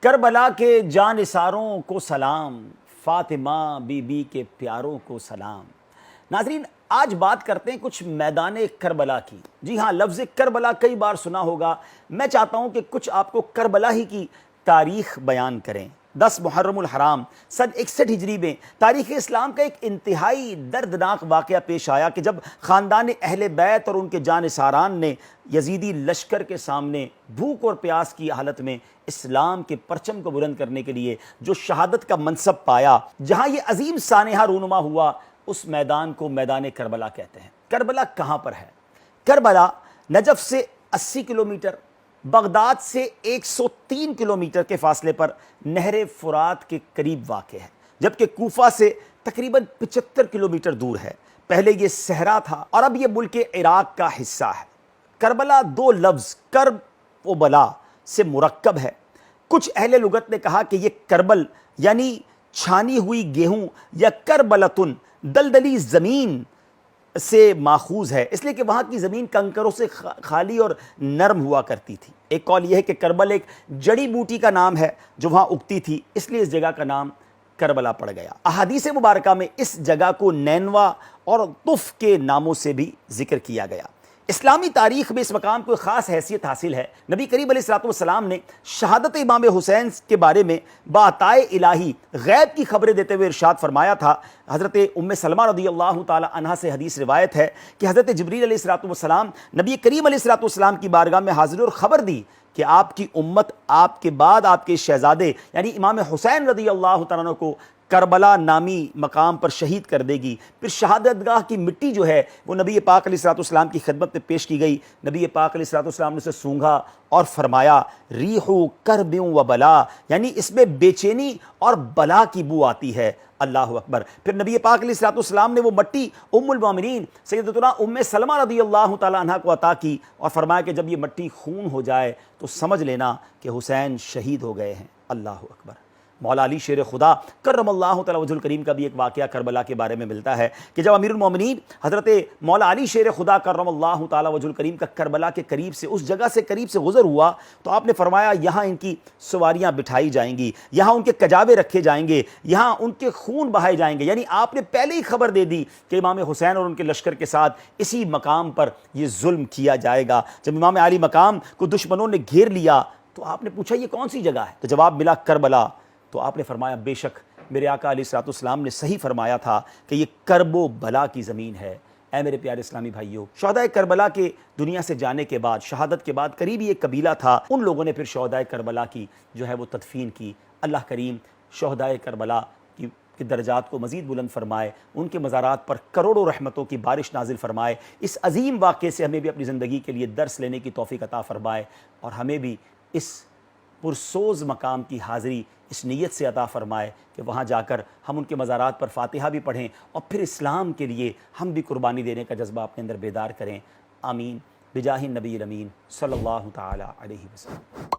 کربلا کے جانثاروں کو سلام، فاطمہ بی بی کے پیاروں کو سلام۔ ناظرین، آج بات کرتے ہیں کچھ میدان کربلا کی۔ جی ہاں، لفظ کربلا کئی بار سنا ہوگا۔ میں چاہتا ہوں کہ کچھ آپ کو کربلا ہی کی تاریخ بیان کریں۔ 10 محرم الحرام سن 61 ہجری میں تاریخ اسلام کا ایک انتہائی دردناک واقعہ پیش آیا کہ جب خاندان اہل بیت اور ان کے جانثاران نے یزیدی لشکر کے سامنے بھوک اور پیاس کی حالت میں اسلام کے پرچم کو بلند کرنے کے لیے جو شہادت کا منصب پایا، جہاں یہ عظیم سانحہ رونما ہوا، اس میدان کو میدان کربلا کہتے ہیں۔ کربلا کہاں پر ہے؟ کربلا نجف سے 80 کلومیٹر، بغداد سے 103 کلومیٹر کے فاصلے پر نہر فرات کے قریب واقع ہے، جبکہ کوفہ سے تقریباً 75 کلومیٹر دور ہے۔ پہلے یہ صحرا تھا اور اب یہ ملک عراق کا حصہ ہے۔ کربلا 2 لفظ کرب و بلا سے مرکب ہے۔ کچھ اہل لغت نے کہا کہ یہ کربل یعنی چھانی ہوئی گیہوں یا کربلتن دلدلی زمین سے ماخوذ ہے، اس لیے کہ وہاں کی زمین کنکروں سے خالی اور نرم ہوا کرتی تھی۔ ایک قول یہ ہے کہ کربل ایک جڑی بوٹی کا نام ہے جو وہاں اگتی تھی، اس لیے اس جگہ کا نام کربلا پڑ گیا۔ احادیث مبارکہ میں اس جگہ کو نینوا اور طف کے ناموں سے بھی ذکر کیا گیا۔ اسلامی تاریخ میں اس مقام کو ایک خاص حیثیت حاصل ہے۔ نبی کریم علیہ السلام نے شہادت امام حسین کے بارے میں بعطائے الہی غیب کی خبریں دیتے ہوئے ارشاد فرمایا تھا۔ حضرت ام سلمہ رضی اللہ تعالی عنہا سے حدیث روایت ہے کہ حضرت جبریل علیہ السلام نبی کریم علیہ السلام کی بارگاہ میں حاضر اور خبر دی کہ آپ کی امت آپ کے بعد آپ کے شہزادے یعنی امام حسین رضی اللہ تعالیٰ عنہ کو کربلا نامی مقام پر شہید کر دے گی۔ پھر شہادت گاہ کی مٹی جو ہے وہ نبی پاک علیہ السلام کی خدمت میں پیش کی گئی۔ نبی پاک علیہ السلام نے اسے سونگھا اور فرمایا ریح کرب و بلا، یعنی اس میں بے چینی اور بلا کی بو آتی ہے۔ اللہ اکبر۔ پھر نبی پاک علیہ السلام نے وہ مٹی ام المومنین سیدتنا ام سلمہ رضی اللہ تعالی عنہا کو عطا کی اور فرمایا کہ جب یہ مٹی خون ہو جائے تو سمجھ لینا کہ حسین شہید ہو گئے ہیں۔ اللہ اکبر۔ مولا علی شیر خدا کرم اللہ تعالی وجہ الکریم کا بھی ایک واقعہ کربلا کے بارے میں ملتا ہے کہ جب امیر المومنین حضرت مولا علی شیر خدا کرم اللہ تعالی وجہ الکریم کا کربلا کے قریب سے اس جگہ سے قریب سے گزر ہوا تو آپ نے فرمایا یہاں ان کی سواریاں بٹھائی جائیں گی، یہاں ان کے کجاوے رکھے جائیں گے، یہاں ان کے خون بہائے جائیں گے، یعنی آپ نے پہلے ہی خبر دے دی کہ امام حسین اور ان کے لشکر کے ساتھ اسی مقام پر یہ ظلم کیا جائے گا۔ جب امام علی مقام کو دشمنوں نے گھیر لیا تو آپ نے پوچھا یہ کون سی جگہ ہے؟ تو جواب ملا کربلا۔ تو آپ نے فرمایا بے شک میرے آقا علیہ السلام نے صحیح فرمایا تھا کہ یہ کرب و بلا کی زمین ہے۔ اے میرے پیارے اسلامی بھائیوں، شہداء کربلا کے دنیا سے جانے کے بعد، شہادت کے بعد قریبی ایک قبیلہ تھا، ان لوگوں نے پھر شہداء کربلا کی جو ہے وہ تدفین کی۔ اللہ کریم شہداء کربلا کی درجات کو مزید بلند فرمائے، ان کے مزارات پر کروڑوں رحمتوں کی بارش نازل فرمائے۔ اس عظیم واقعے سے ہمیں بھی اپنی زندگی کے لیے درس لینے کی توفیق عطا فرمائے اور ہمیں بھی اس پرسوز مقام کی حاضری اس نیت سے عطا فرمائے کہ وہاں جا کر ہم ان کے مزارات پر فاتحہ بھی پڑھیں اور پھر اسلام کے لیے ہم بھی قربانی دینے کا جذبہ اپنے اندر بیدار کریں۔ آمین بجاہ النبی الامین صلی اللہ تعالی علیہ وسلم۔